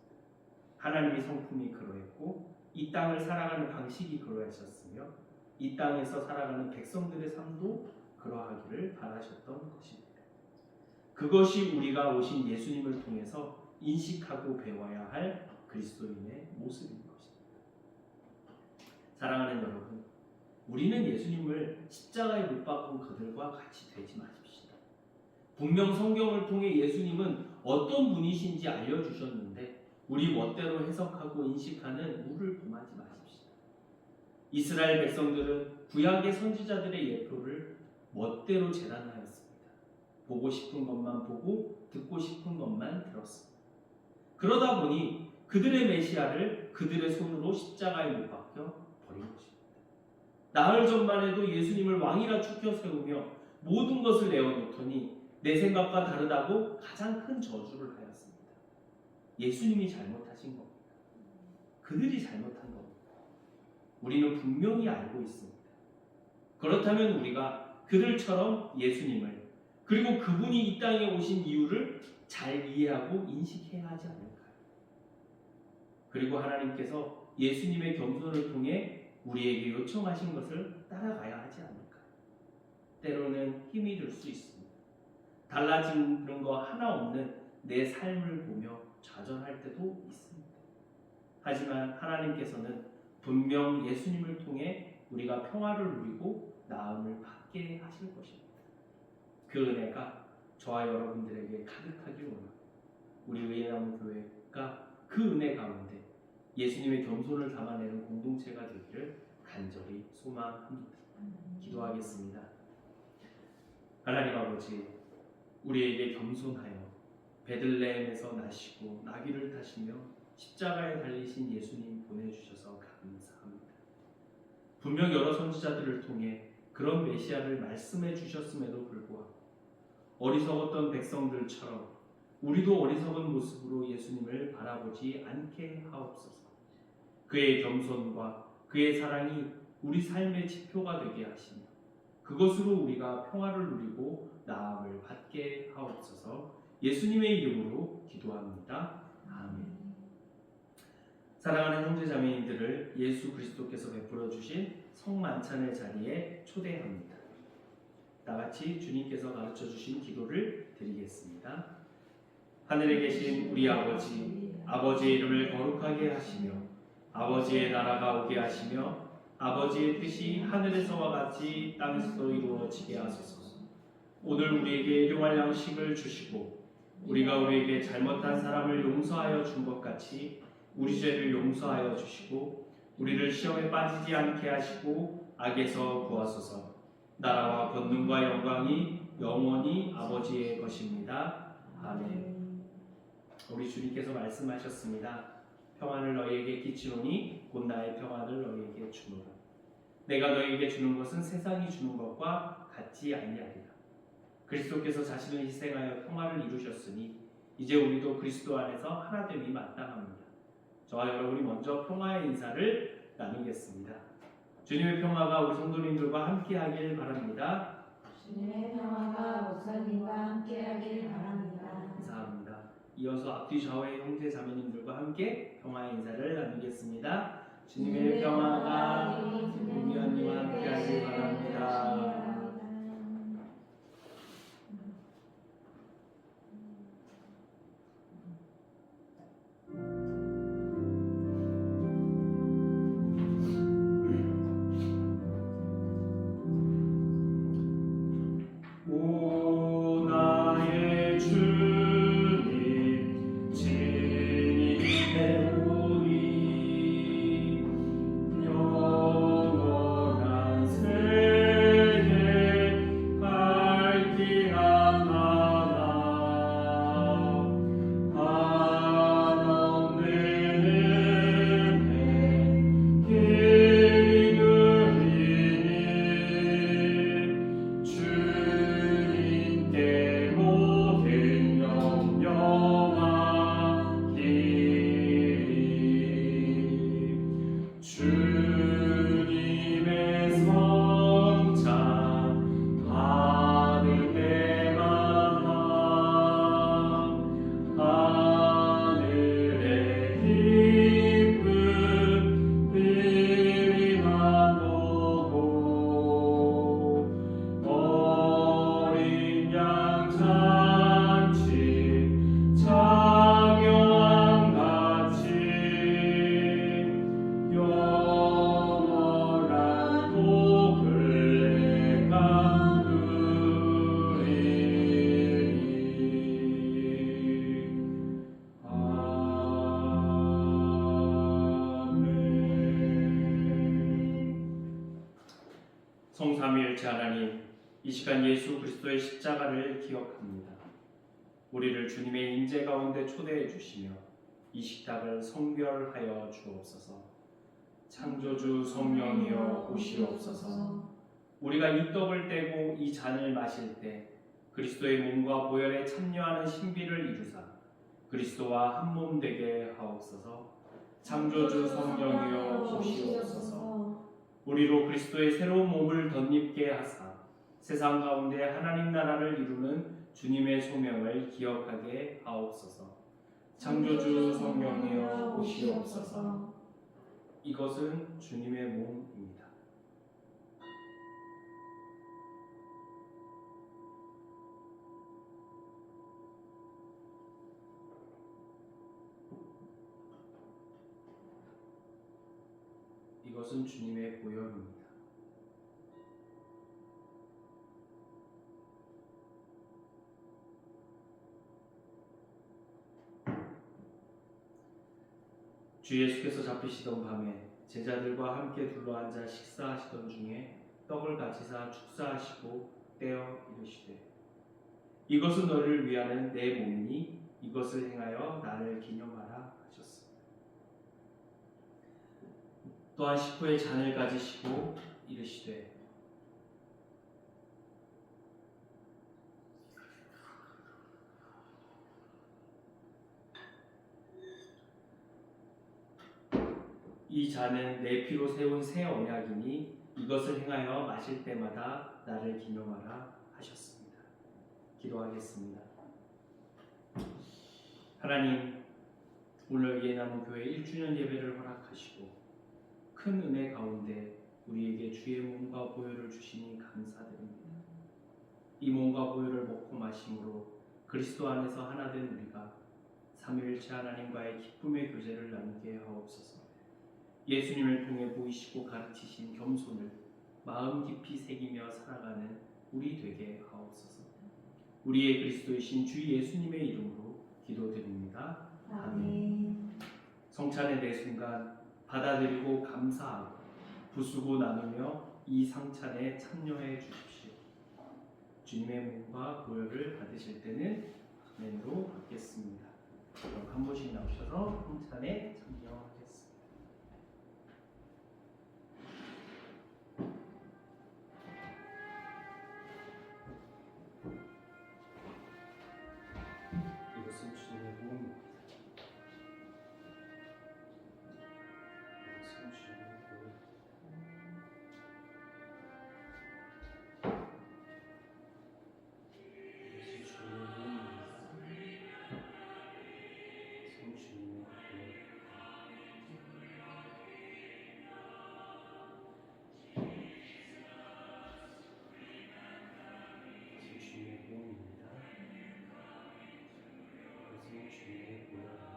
하나님의 성품이 그러했고 이 땅을 살아가는 방식이 그러하셨으며 이 땅에서 살아가는 백성들의 삶도 그러하기를 바라셨던 것입니다. 그것이 우리가 오신 예수님을 통해서 인식하고 배워야 할 그리스도인의 모습인 것입니다. 사랑하는 여러분, 우리는 예수님을 십자가에 못 박은 그들과 같이 되지 마십시다. 분명 성경을 통해 예수님은 어떤 분이신지 알려주셨는데 우리 멋대로 해석하고 인식하는 우를 범하지 마십시다. 이스라엘 백성들은 구약의 선지자들의 예표를 멋대로 재단하였습니다. 보고 싶은 것만 보고 듣고 싶은 것만 들었습니다. 그러다 보니 그들의 메시아를 그들의 손으로 십자가에 못 박혀 버린 것입니다. 나흘 전만 해도 예수님을 왕이라 추켜 세우며 모든 것을 내어놓더니 내 생각과 다르다고 가장 큰 저주를 하였습니다. 예수님이 잘못하신 겁니다. 그들이 잘못한 겁니다. 우리는 분명히 알고 있습니다. 그렇다면 우리가 그들처럼 예수님을 그리고 그분이 이 땅에 오신 이유를 잘 이해하고 인식해야 하지 않을까요? 그리고 하나님께서 예수님의 겸손을 통해 우리에게 요청하신 것을 따라가야 하지 않을까요? 때로는 힘이 들 수 있습니다. 달라지는 거 하나 없는 내 삶을 보며 좌절할 때도 있습니다. 하지만 하나님께서는 분명 예수님을 통해 우리가 평화를 누리고 나음을 받게 하실 것입니다. 그 은혜가 저와 여러분들에게 가득하길 원합니다. 우리 의예나무 교회가 그 은혜 가운데 예수님의 겸손을 담아내는 공동체가 되기를 간절히 소망합니다. 기도하겠습니다. 하나님 아버지, 우리에게 겸손하여 베들레헴에서 나시고 나귀를 타시며 십자가에 달리신 예수님 보내주셔서 감사합니다. 분명 여러 선지자들을 통해 그런 메시아를 말씀해 주셨음에도 불구하고 어리석었던 백성들처럼 우리도 어리석은 모습으로 예수님을 바라보지 않게 하옵소서. 그의 겸손과 그의 사랑이 우리 삶의 지표가 되게 하시며 그것으로 우리가 평화를 누리고 나음을 받게 하옵소서. 예수님의 이름으로 기도합니다. 아멘. 사랑하는 형제 자매님들을 예수 그리스도께서 베풀어 주신 성만찬의 자리에 초대합니다. 나같이 주님께서 가르쳐 주신 기도를 드리겠습니다. 하늘에 계신 우리 아버지, 아버지의 이름을 거룩하게 하시며 아버지의 나라가 오게 하시며 아버지의 뜻이 하늘에서와 같이 땅에서도 이루어지게 하소서. 오늘 우리에게 일용할 양식을 주시고 우리가 우리에게 잘못한 사람을 용서하여 준 것 같이 우리 죄를 용서하여 주시고 우리를 시험에 빠지지 않게 하시고 악에서 구하소서. 나라와 권능과 영광이 영원히 아버지의 것입니다. 아멘. 우리 주님께서 말씀하셨습니다. 평안을 너희에게 끼치노니 곧 나의 평안을 너희에게 주노라. 내가 너희에게 주는 것은 세상이 주는 것과 같지 아니하리라. 그리스도께서 자신을 희생하여 평화를 이루셨으니 이제 우리도 그리스도 안에서 하나됨이 마땅합니다. 저와 여러분이 먼저 평화의 인사를 나누겠습니다. 주님의 평화가 우리 성도님들과 함께하길 바랍니다. 주님의 평화가 목사님과 함께하길 바랍니다. 감사합니다. 이어서 앞뒤 좌우의 형제 자매님들과 함께 평화의 인사를 나누겠습니다. 주님의 평화가 우리 위원님과 함께하길 바랍니다. 영원한 세계 성삼위일체 하나님, 이 시간 예수 그리스도의 십자가를 기억합니다. 우리를 주님의 임재 가운데 초대해 주시며 이 식탁을 성별하여 주옵소서. 창조주 성령이여 오시옵소서. 우리가 이 떡을 떼고 이 잔을 마실 때 그리스도의 몸과 보혈에 참여하는 신비를 이루사 그리스도와 한 몸 되게 하옵소서. 창조주 성령이여 오시옵소서. 우리로 그리스도의 새로운 몸을 덧입게 하사 세상 가운데 하나님 나라를 이루는 주님의 소명을 기억하게 하옵소서. 창조주 성령이여 오시옵소서. 이것은 주님의 몸입니다. 이것은 주님의 보혈입니다. 주 예수께서 잡히시던 밤에 제자들과 함께 둘러앉아 식사하시던 중에 떡을 가지사 축사하시고 떼어 이르시되 이것은 너를 위하는 내 몸이니 이것을 행하여 나를 기념하라 하셨습니다. 또한 식후에 잔을 가지시고 이르시되 이 잔은 내 피로 세운 새 언약이니 이것을 행하여 마실 때마다 나를 기념하라 하셨습니다. 기도하겠습니다. 하나님, 오늘 예나무 교회 1주년 예배를 허락하시고 큰 은혜 가운데 우리에게 주의 몸과 보혈을 주시니 감사드립니다. 이 몸과 보혈을 먹고 마심으로 그리스도 안에서 하나 된 우리가 삼위일체 하나님과의 기쁨의 교제를 나누게 하옵소서. 예수님을 통해 보이시고 가르치신 겸손을 마음 깊이 새기며 살아가는 우리 되게 하옵소서. 우리의 그리스도이신 주 예수님의 이름으로 기도드립니다. 아멘. 성찬의 내 순간 받아들이고 감사하고 부수고 나누며 이 상찬에 참여해 주십시오. 주님의 몸과 보혈을 받으실 때는 아멘으로 받겠습니다. 그럼 한 분씩 나오셔서 성찬에 참여하겠습니다. 이것은 주님의 몸입니다. 이것은 주님의 보혈입니다. 이것은 주님의 몸입니다. 이것은 주님의 보혈입니다. 이것은 주님의 몸입니다. 이것은 주님의 보혈입니다.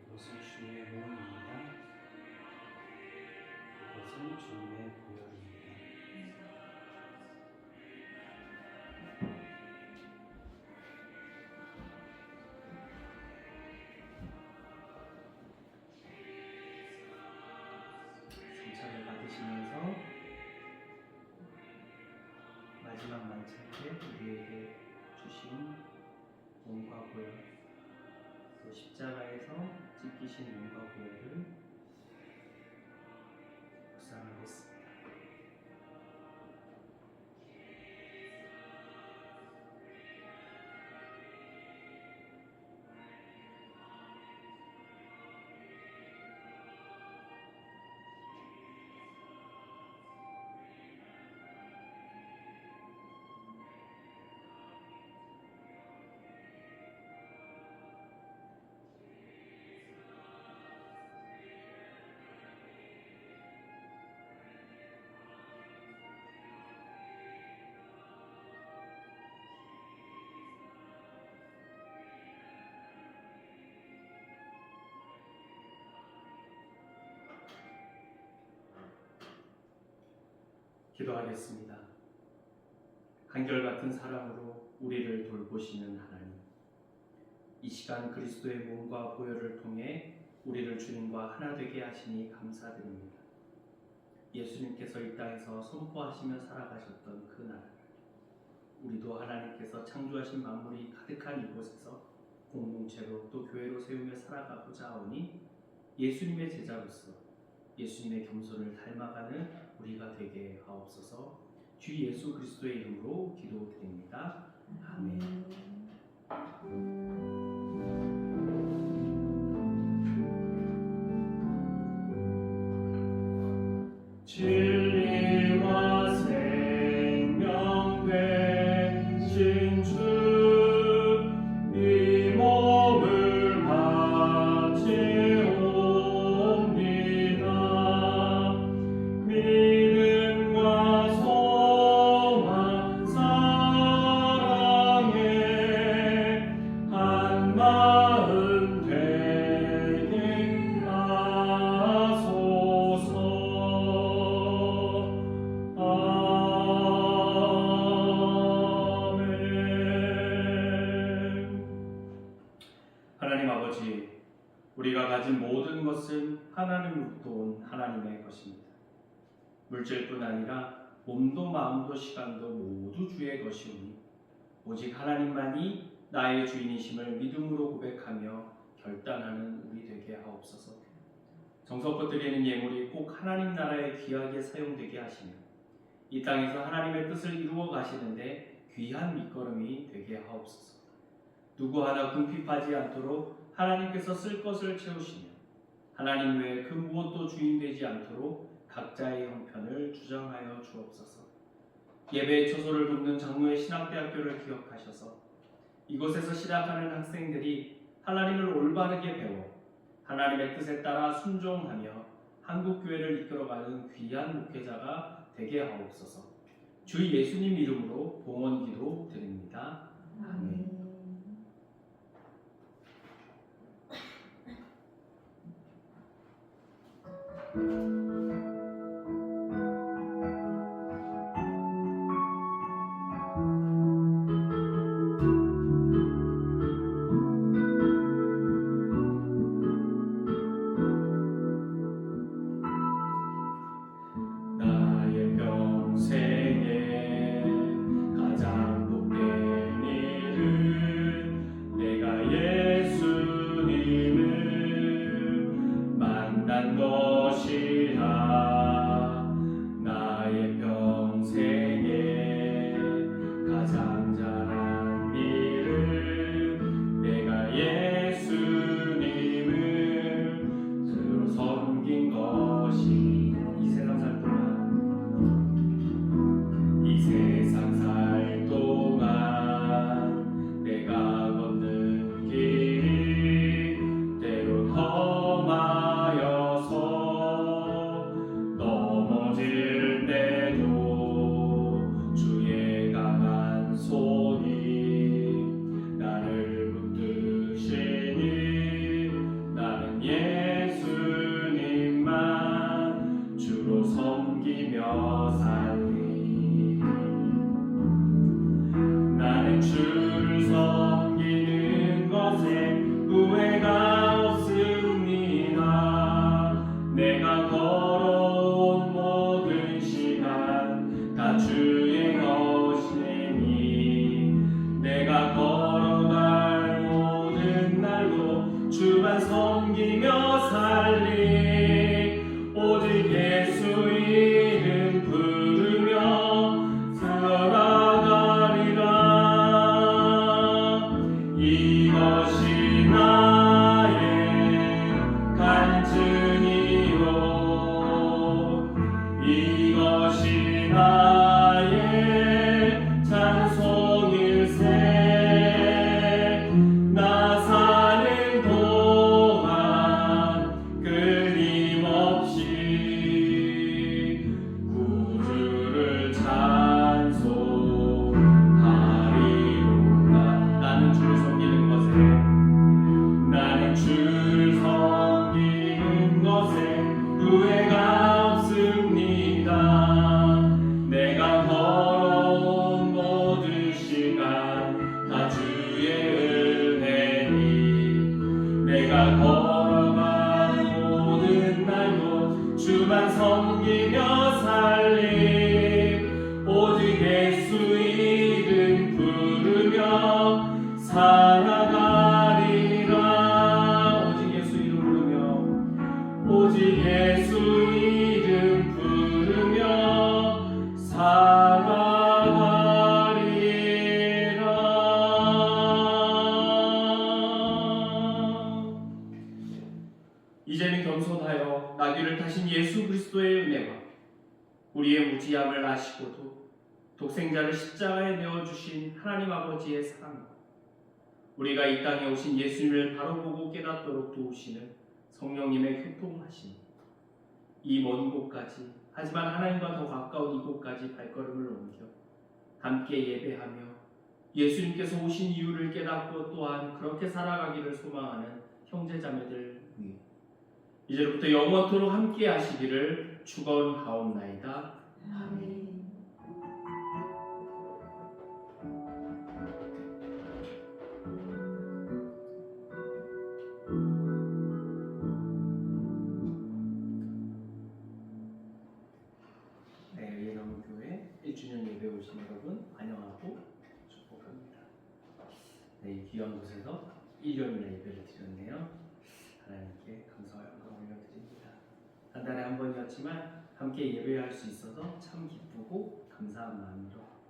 이것은 주님의 몸입니다. 이것은 주님의 보혈입니다. 성찬을 받으시면서 마지막 만찬 때 우리에게 주신 몸과 보혈, 또 십자가에서 찢기신 몸과 보혈을 묵상하겠습니다. 기도하겠습니다. 한결같은 사랑으로 우리를 돌보시는 하나님, 이 시간 그리스도의 몸과 보혈을 통해 우리를 주님과 하나 되게 하시니 감사드립니다. 예수님께서 이 땅에서 선포하시며 살아가셨던 그 나라를 우리도 하나님께서 창조하신 만물이 가득한 이곳에서 공동체로 또 교회로 세우며 살아가고자 하오니 예수님의 제자로서 예수님의 겸손을 닮아가는 우리가 되게 하옵소서. 주 예수 그리스도의 이름으로 기도드립니다. 아멘. 진리와 생명 되신 주, 이 몸을 바치옵니다. 믿음과 소망 사랑에 한 마음 되게 하소서. 하나님 아버지, 우리가 가진 모든 것은 하나님으로부터 온 하나님의 것입니다. 물질뿐 아니라 몸도 마음도 시간도 모두 주의 것이오니 오직 하나님만이 나의 주인이심을 믿음으로 고백하며 결단하는 우리 되게 하옵소서. 정성껏 드리는 예물이 꼭 하나님 나라에 귀하게 사용되게 하시며 이 땅에서 하나님의 뜻을 이루어 가시는데 귀한 밑거름이 되게 하옵소서. 누구 하나 궁핍하지 않도록 하나님께서 쓸 것을 채우시며 하나님 외에 그 무엇도 주인 되지 않도록 각자의 형편을 주장하여 주옵소서. 예배의 처소를 돕는 장로의 신학대학교를 기억하셔서 이곳에서 시작하는 학생들이 하나님을 올바르게 배워 하나님의 뜻에 따라 순종하며 한국교회를 이끌어가는 귀한 목회자가 되게 하옵소서. 주 예수님 이름으로 봉헌기도 드립니다. 아멘. 나의 평생에 가장 복된 일은 내가 예수님을 만난 것이라. 나의 평생에 가장 잘한 일은 내가 예수님을 스스로 섬긴 것이. 이 세상 살 동안 내가 걷는 길이 때론 험하여서 넘어질 때도 주의 강한 손이 나를 붙드시니 나는 예수님만 주로 섬기며 살리. 나는 주를 섬기는 것에 후회가 없습니다. 내가 걸어온 모든 시간 다 주의 것이니 내가 걸어갈 모든 날도 주만 섬기며 살리. 오직 예수 이름 부르며 살아가리라. 독생자신 예수 그리스도의 은혜와 우리의 무지함을 아시고도 독생자를 십자가에 내어주신 하나님 아버지의 사랑과 우리가 이 땅에 오신 예수님을 바로 보고 깨닫도록 도우시는 성령님의 교통하심, 이 먼 곳까지 하지만 하나님과 더 가까운 이곳까지 발걸음을 옮겨 함께 예배하며 예수님께서 오신 이유를 깨닫고 또한 그렇게 살아가기를 소망하는 형제자매들 위해 이제부터 영원토록 함께 하시기를 축원하옵나이다. 아멘. 네, 의예나무교회 1주년 예배 오신 여러분 환영하고 축복합니다. 네, 이 귀한 곳에서 1년이나 예배를 드렸네요. 하나님께 감사와 영광 올려드립니다. 한 달에 한 번이었지만 함께 예배할 수 있어서 참 기쁘고 감사한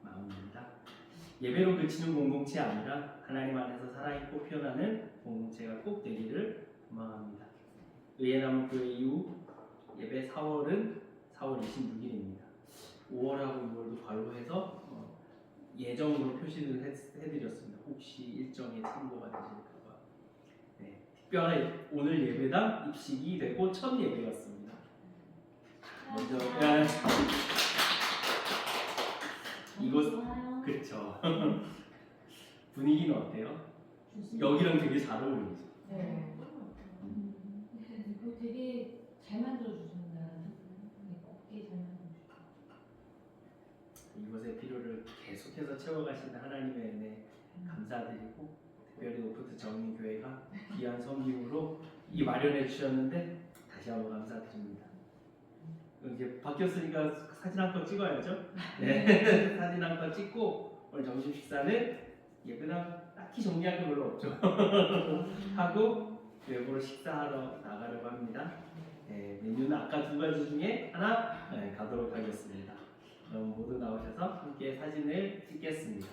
마음입니다. 예배로 그치는 공동체 아니라 하나님 안에서 살아있고 피어나는 공동체가 꼭 되기를 소망합니다. 의예나무교회 이후 예배 4월은 4월 26일입니다. 5월하고 6월도 관로해서 예정으로 표시를 해드렸습니다. 혹시 일정에 참고가 되실까봐. 네, 특별히 오늘 예배당 입식이 되고 첫 예배였습니다. 먼저 이곳 그렇죠. 분위기는 어때요? 여기랑 되게 잘 어울리죠. 네. 그거 되게 잘 만들어주신다. 곱게 잘 만들어주신다. 이곳의 필요를 계속해서 채워가시는 하나님의 은혜 감사드리고 특별히 오프트 정인교회가 귀한 섬김으로 이 마련해 주셨는데 다시 한번 감사드립니다. 이제 바뀌었으니까 사진 한 컷 찍어야죠. 네, 사진 한 컷 찍고 오늘 점심 식사는 예배랑 딱히 정리할 거 별로 없죠. 하고 외부로 식사하러 나가려고 합니다. 네, 메뉴는 아까 두 가지 중에 하나 가도록 하겠습니다. 그럼 모두 나오셔서 함께 사진을 찍겠습니다.